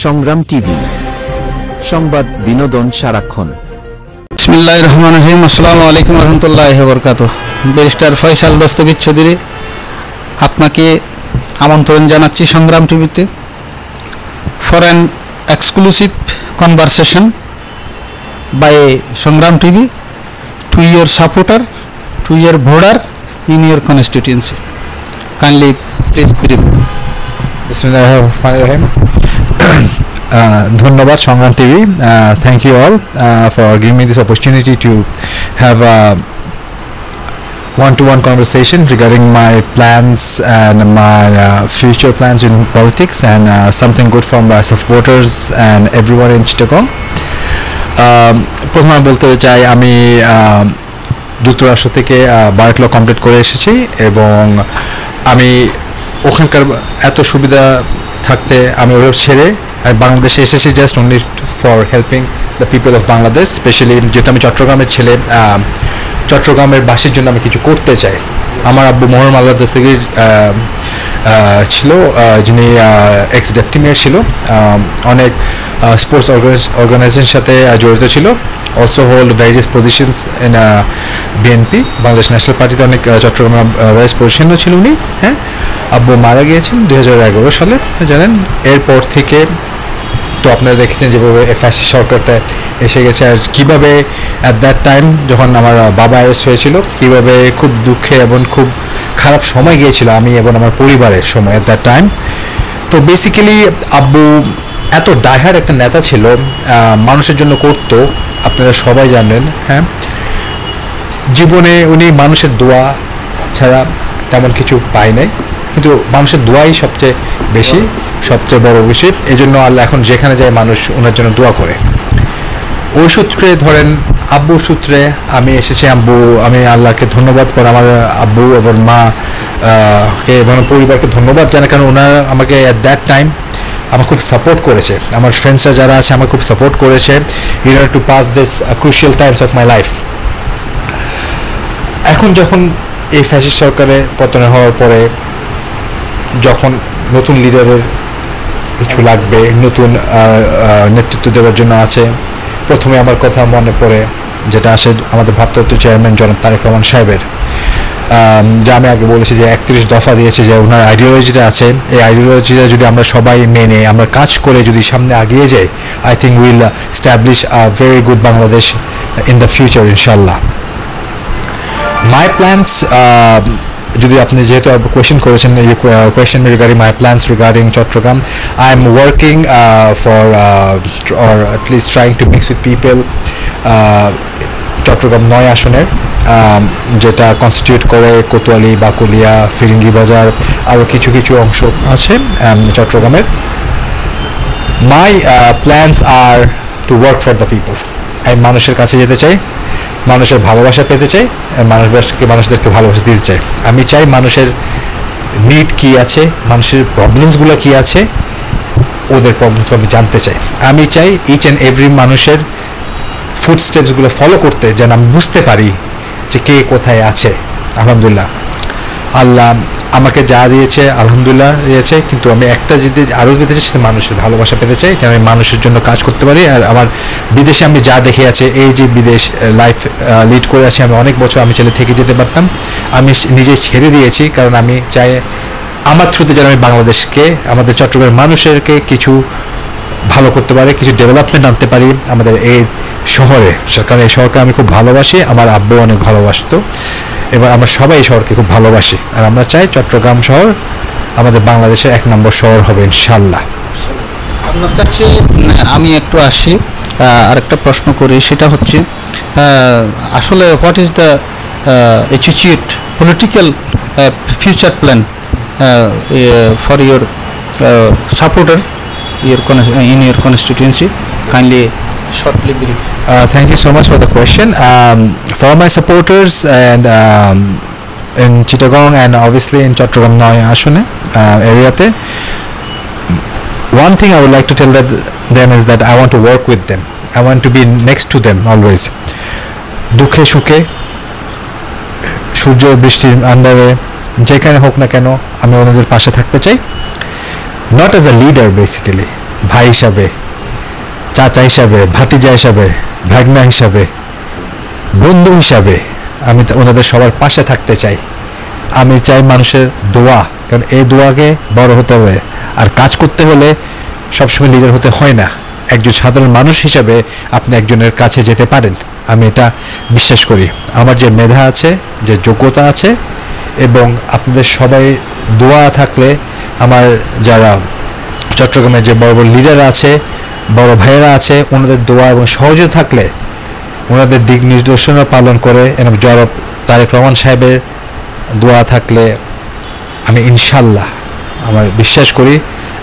সংগ্রাম টিভি, সংবাদ বিনোদন সারাক্ষণ। বিসমিল্লাহির রহমানির রহিম। আসসালামু আলাইকুম ওয়া রাহমাতুল্লাহি ওয়া বারাকাতুহু। ব্যারিস্টার ফয়সাল দস্তগীর চৌধুরী, আপনাকে আমন্ত্রণ জানাচ্ছি সংগ্রাম টিভিতে for an exclusive conversation by Sangram TV to your supporter, to your voter in your constituency. Kindly please brief. বিসমিল্লাহির রহমানির রহিম। ধন্যবাদ Sangram TV. Thank you all for giving me this opportunity to have a one-to-one conversation regarding my plans and my future plans in politics and something good for my supporters and everyone in Chittagong. প্রথমে বলতে চাই, আমি যুক্তরাষ্ট্র থেকে বারেট ল complete করে এসেছি এবং আমি ওখানকার এত সুবিধা থাকতে আমি ওইভাবে ছেড়ে বাংলাদেশে এসেছি just only for helping the people of Bangladesh. Specially যেহেতু আমি চট্টগ্রামের ছেলে, চট্টগ্রামের বাসীর জন্য আমি কিছু করতে চাই। আমার আব্বু মরহুম আল্লাহ দস্তগীর ছিল, যিনি এক্স ডেপুটি মেয়র ছিল, অনেক স্পোর্টস অর্গানাইজেশনের সাথে জড়িত ছিল, also hold various positions in BNP, Bangladesh national পার্টিতে অনেক চট্টগ্রামে ভ্যারিয়াস পজিশনও ছিল উনি। হ্যাঁ, আব্বু মারা গিয়েছেন 2011 সালে, জানেন। এরপর থেকে তো আপনারা দেখেছেন যেভাবে ফ্যাসিস্ট সরকারটা এসে গেছে, আর কীভাবে অ্যাট দ্যাট টাইম যখন আমার বাবা অ্যারেস্ট হয়েছিল, কীভাবে খুব দুঃখে এবং খুব খারাপ সময় গিয়েছিল আমি এবং আমার পরিবারের সময় অ্যাট দ্যাট টাইম। তো বেসিক্যালি আব্বু এত ডাইহার একটা নেতা ছিল, মানুষের জন্য করতো, আপনারা সবাই জানেন। হ্যাঁ, জীবনে উনি মানুষের দোয়া ছাড়া তেমন কিছু পায় নাই, কিন্তু মানুষের দোয়াই সবচেয়ে বেশি, সবচেয়ে বড় বিষয়। এই জন্য আল্লাহ এখন যেখানে যায় মানুষ ওনার জন্য দোয়া করে। ওই সূত্রে ধরেন আব্বুর সূত্রে আমি এসেছি। আমি আল্লাহকে ধন্যবাদ করে আমার আব্বু এবং মা কে এবং পরিবারকে ধন্যবাদ জানাই, কারণ ওনারা আমাকে অ্যাট দ্যাট টাইম আমার খুব সাপোর্ট করেছে। আমার ফ্রেন্ডসরা যারা আছে আমার খুব সাপোর্ট করেছে in order to pass this crucial Times of my life. এখন যখন এই ফ্যাসিস্ট সরকারে পতন হওয়ার পরে যখন নতুন লিডারের কিছু লাগবে, নতুন নেতৃত্ব দেওয়ার জন্য আছে, প্রথমে আমার কথা মনে পড়ে যেটা আসে আমাদের ভারপ্রাপ্ত চেয়ারম্যান জনাব তারেক রহমান সাহেবের, যা আমি আগে বলেছি যে 31 দফা দিয়েছে, যে ওনার আইডিওলজিটা আছে, এই আইডিওলজিটা যদি আমরা সবাই মেনে আমরা কাজ করে যদি সামনে এগিয়ে যাই, I think will establish a very good Bangladesh in the future ইনশাল্লাহ। মাই প্ল্যানস, যদি আপনি যেহেতু কোয়েশ্চেন করেছেন, এই question regarding my plans regarding Chittagong, I am working for or at least trying to mix with people Chittagong 9 আসনের, যেটা কনস্টিটিউট করে কোতোয়ালি, বাকুলিয়া, ফিরিঙ্গি বাজার, আরও কিছু কিছু অংশ আছে চট্টগ্রামের। My plans are to work for the people. আমি মানুষের কাছে যেতে চাই, মানুষের ভালোবাসা পেতে চাই, মানুষদেরকে ভালোবাসা দিতে চাই। আমি চাই মানুষের নিড কী আছে, মানুষের প্রবলেমসগুলো কী আছে, ওদের প্রবলেমসগুলো আমি জানতে চাই। আমি চাই ইচ অ্যান্ড এভরি মানুষের ফুটস্টেপসগুলো ফলো করতে, যেন আমি বুঝতে পারি যে কে কোথায় আছে। আলহামদুলিল্লাহ, আল্লাহ আমাকে যা দিয়েছে আলহামদুলিল্লাহ দিয়েছে, কিন্তু আমি একটা যদি আরও পেতে চাই সেটা মানুষের ভালোবাসা পেতে চাই, যেন আমি মানুষের জন্য কাজ করতে পারি। আর আমার বিদেশে আমি যা দেখে আছে, এই যে বিদেশ লাইফ লিড করে আছি আমি অনেক বছর, আমি ছেলে থেকে যেতে পারতাম, আমি নিজে ছেড়ে দিয়েছি, কারণ আমি চাই আমার থ্রুতে যেন আমি বাংলাদেশকে, আমাদের চট্টগ্রামের মানুষেরকে কিছু ভালো করতে পারি, কিছু ডেভেলপমেন্ট আনতে পারি আমাদের এই শহরে। কারণ এই শহরকে আমি খুব ভালোবাসি, আমার আব্বু অনেক ভালোবাসতো, এবার আমরা সবাই এই শহরকে খুব ভালোবাসি, আর আমরা চাই চট্টগ্রাম শহর আমাদের বাংলাদেশের 1 নম্বর শহর হবে ইনশাল্লাহ। আপনার কাছে আমি একটু আসি, আরেকটা প্রশ্ন করি, সেটা হচ্ছে আসলে what is the attitude political future plan for your supporter in your constituency? Kindly shortly brief. Thank you so much for the question. For my supporters and in Chittagong and obviously in Chattogram 9 আসনে এরিয়াতে, one thing I would like to tell them is that I want to work with them. I want to be next to them always. দুঃখে সুখে, সূর্য বৃষ্টির আন্ধারে, যেখানে হোক না কেন আমি ওনাদের পাশে থাকতে চাই। not as a leader basically, ভাই হিসাবে, চাচা হিসাবে, ভাতিজা হিসাবে, ভাগনা হিসাবে, বন্ধু হিসাবে আমি ওনাদের সবার পাশে থাকতে চাই। আমি চাই মানুষের দোয়া, কারণ এই দোয়াকে বড় হতে হবে। আর কাজ করতে হলে সবসময় লিডার হতে হয় না, একজন সাধারণ মানুষ হিসাবে আপনি একজনের কাছে যেতে পারেন। আমি এটা বিশ্বাস করি। আমার যে মেধা আছে, যে যোগ্যতা আছে, এবং আপনাদের সবাই দোয়া থাকলে, আমার যারা চট্টগ্রামের যে বড় বড় লিডার আছে, বড় ভাইয়েরা আছে, ওনাদের দোয়া এবং সহযোগিতা থাকলে, ওনাদের দিক নির্দেশনা পালন করে এবং জনাব তারেক রহমান সাহেবের দোয়া থাকলে, আমি ইনশাল্লাহ, আমার বিশ্বাস করি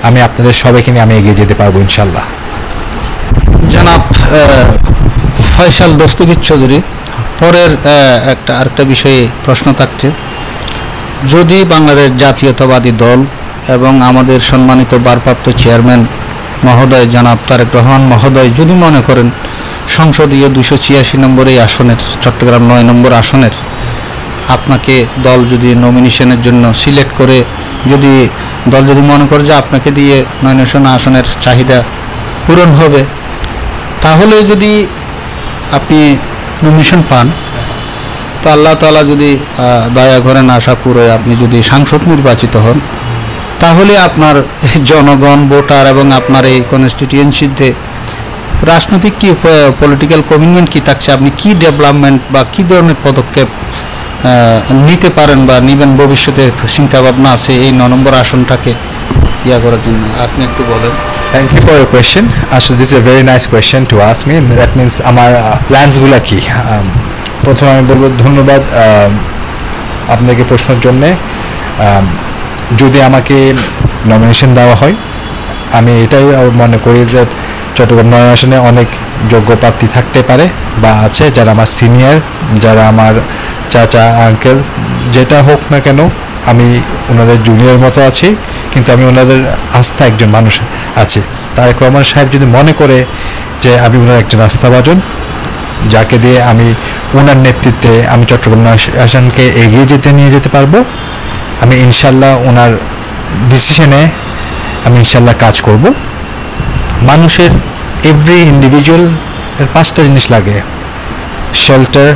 আমি আপনাদের সবাইকে নিয়ে আমি এগিয়ে যেতে পারবো ইনশাল্লাহ। জনাব ফয়সাল দস্তগীর চৌধুরী, পরের আরেকটা বিষয়ে প্রশ্ন থাকছে। যদি বাংলাদেশ জাতীয়তাবাদী দল এবং আমাদের সম্মানিত ভারপ্রাপ্ত চেয়ারম্যান মহোদয় জনাব তারেক রহমান মহোদয় যদি মনে করেন সংসদীয় 286 নম্বর এই আসনের, চট্টগ্রাম 9 নম্বর আসনের আপনাকে দল যদি নমিনেশনের জন্য সিলেক্ট করে, যদি দল যদি মনে করে যে আপনাকে দিয়ে নমিনেশন আসনের চাহিদা পূরণ হবে, তাহলে যদি আপনি নমিনেশন পান, তো আল্লাহ তাআলা যদি দয়া করেন, আশা করে আপনি যদি সাংসদ নির্বাচিত হন, তাহলে আপনার জনগণ, ভোটার এবং আপনার এই কনস্টিটিউয়েন্সিতে রাজনৈতিক কি পলিটিক্যাল কমিটমেন্ট কি থাকছে, আপনি কি ডেভেলপমেন্ট বা কি ধরনের পদক্ষেপ নিতে পারেন বা নেবেন ভবিষ্যতে চিন্তাভাবনা আছে এই 9 নম্বর আসনটাকে ইয়া করার জন্য, আপনি একটু বলেন। Thank you for your question. আসলে this is a very nice question to ask me. That means আমার প্ল্যান্সগুলো কি। প্রথমে আমি বলবো ধন্যবাদ আপনাকে প্রশ্নের জন্যে। যদি আমাকে নমিনেশন দেওয়া হয়, আমি এটাই মনে করি যে চট্টগ্রাম 9 আসনে অনেক যোগ্য প্রার্থী থাকতে পারে বা আছে, যারা আমার সিনিয়র, যারা আমার চাচা, আঙ্কেল, যেটা হোক না কেন, আমি ওনাদের জুনিয়র মতো আছি, কিন্তু আমি ওনাদের আস্থা একজন মানুষ আছে। তারেক রহমান সাহেব যদি মনে করে যে আমি ওনার একজন আস্থাভাজন, যাকে দিয়ে আমি ওনার নেতৃত্বে আমি চট্টগ্রাম 9 আসনকে এগিয়ে নিয়ে যেতে পারবো, আমি ইনশাল্লাহ ওনার ডিসিশনে আমি ইনশাল্লাহ কাজ করব। মানুষের এভরি ইন্ডিভিজুয়াল এর 5টা জিনিস লাগে: শেল্টার,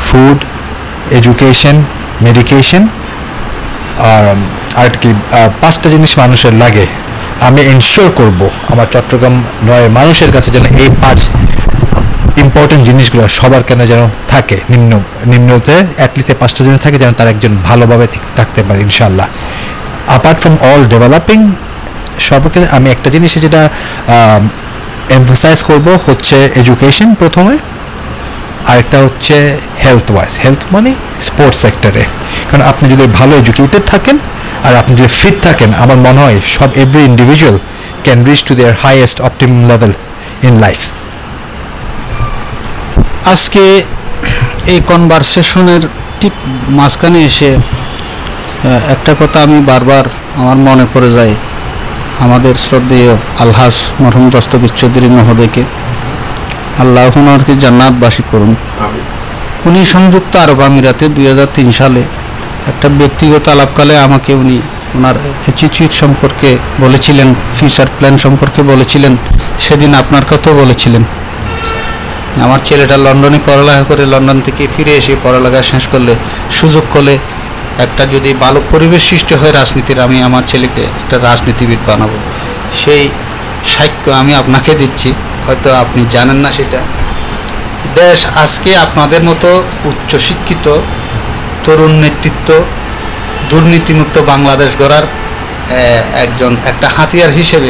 ফুড, এডুকেশন, মেডিকেশন, আর কি 5টা জিনিস মানুষের লাগে। আমি এনশিওর করব আমার চট্টগ্রাম 9 মানুষের কাছে যেন এই 5 ইম্পর্টেন্ট জিনিসগুলো সবার কেন যেন থাকে, নিম্নতে অ্যাটলিস্ট এই 5টা জিনিস থাকে, যেন তার একজন ভালোভাবে থাকতে পারে ইনশাল্লাহ। অ্যাপার্ট ফ্রম অল ডেভেলপিং, সবকে আমি একটা জিনিস যেটা এমফাসাইজ করব হচ্ছে এডুকেশন প্রথমে, আরেকটা হচ্ছে হেলথ ওয়াইজ। হেলথ মানে স্পোর্টস সেক্টরে, কারণ আপনি যদি ভালো এডুকেটেড থাকেন আর আপনি যদি ফিট থাকেন, আমার মনে হয় সব every individual can reach to their highest optimum level in life. আজকে এই কনভারসেশনের ঠিক মাঝখানে এসে একটা কথা আমি বারবার আমার মনে পড়ে যায়, আমাদের শ্রদ্ধেয় আলহাজ মরহুম দস্তগীর চৌধুরী মহোদয়কে আল্লাহ ওনাকে জান্নাতবাসী করুন। উনি সংযুক্ত আরব আমিরাতে 2003 সালে একটা ব্যক্তিগত আলাপকালে আমাকে উনি ওনার অ্যাটিটিউড সম্পর্কে বলেছিলেন, ফিউচার প্ল্যান সম্পর্কে বলেছিলেন। সেদিন আপনার কথাও বলেছিলেন, আমার ছেলেটা লন্ডনে পড়ালেখা করে, লন্ডন থেকে ফিরে এসে পড়ালেখা শেষ করলে সুযোগ করলে একটা যদি ভালো পরিবেশ সৃষ্টি হয় রাজনীতির, আমি আমার ছেলেকে একটা রাজনীতিবিদ বানাবো। সেই সাক্ষ্য আমি আপনাকে দিচ্ছি, হয়তো আপনি জানেন না সেটা। দেশ আজকে আপনাদের মতো উচ্চশিক্ষিত তরুণ নেতৃত্ব, দুর্নীতিমুক্ত বাংলাদেশ গড়ার একটা হাতিয়ার হিসেবে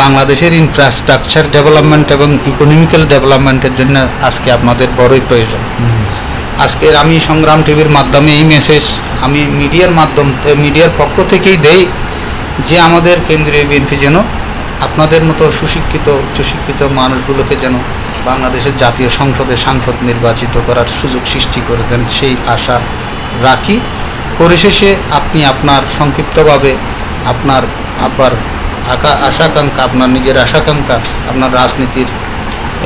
বাংলাদেশের ইনফ্রাস্ট্রাকচার ডেভেলপমেন্ট এবং ইকোনমিক্যাল ডেভেলপমেন্টের জন্য আজকে আপনাদের বড়ই প্রয়োজন। আজকের আমি সংগ্রাম টিভির মাধ্যমে এই মেসেজ আমি মিডিয়ার পক্ষ থেকেই দেই যে আমাদের কেন্দ্রীয় বিএনপি যেন আপনাদের মতো সুশিক্ষিত উচ্চশিক্ষিত মানুষগুলোকে যেন বাংলাদেশের জাতীয় সংসদে সাংসদ নির্বাচিত করার সুযোগ সৃষ্টি করে দেন, সেই আশা রাখি। পরিশেষে আপনি আপনার সংক্ষিপ্তভাবে আপনার আশাকাঙ্ক্ষা, আপনার নিজের আশাকাঙ্ক্ষা, আপনার রাজনীতির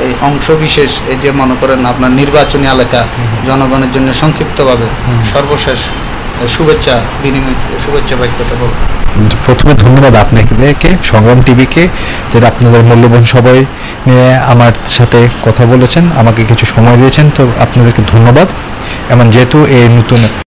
এই অংশবিশেষ, এই যে মনে করেন আপনার নির্বাচনী এলাকা জনগণের জন্য সংক্ষিপ্তভাবে সর্বশেষ শুভেচ্ছা বিনিময়, শুভেচ্ছা বাক্যটা বলুন। প্রথমে ধন্যবাদ আপনাদেরকে, সংগ্রাম টিভিকে, যেটা আপনাদের মূল্যবান সময় নিয়ে আমার সাথে কথা বলেছেন, আমাকে কিছু সময় দিয়েছেন, তো আপনাদেরকে ধন্যবাদ। যেহেতু এই নতুন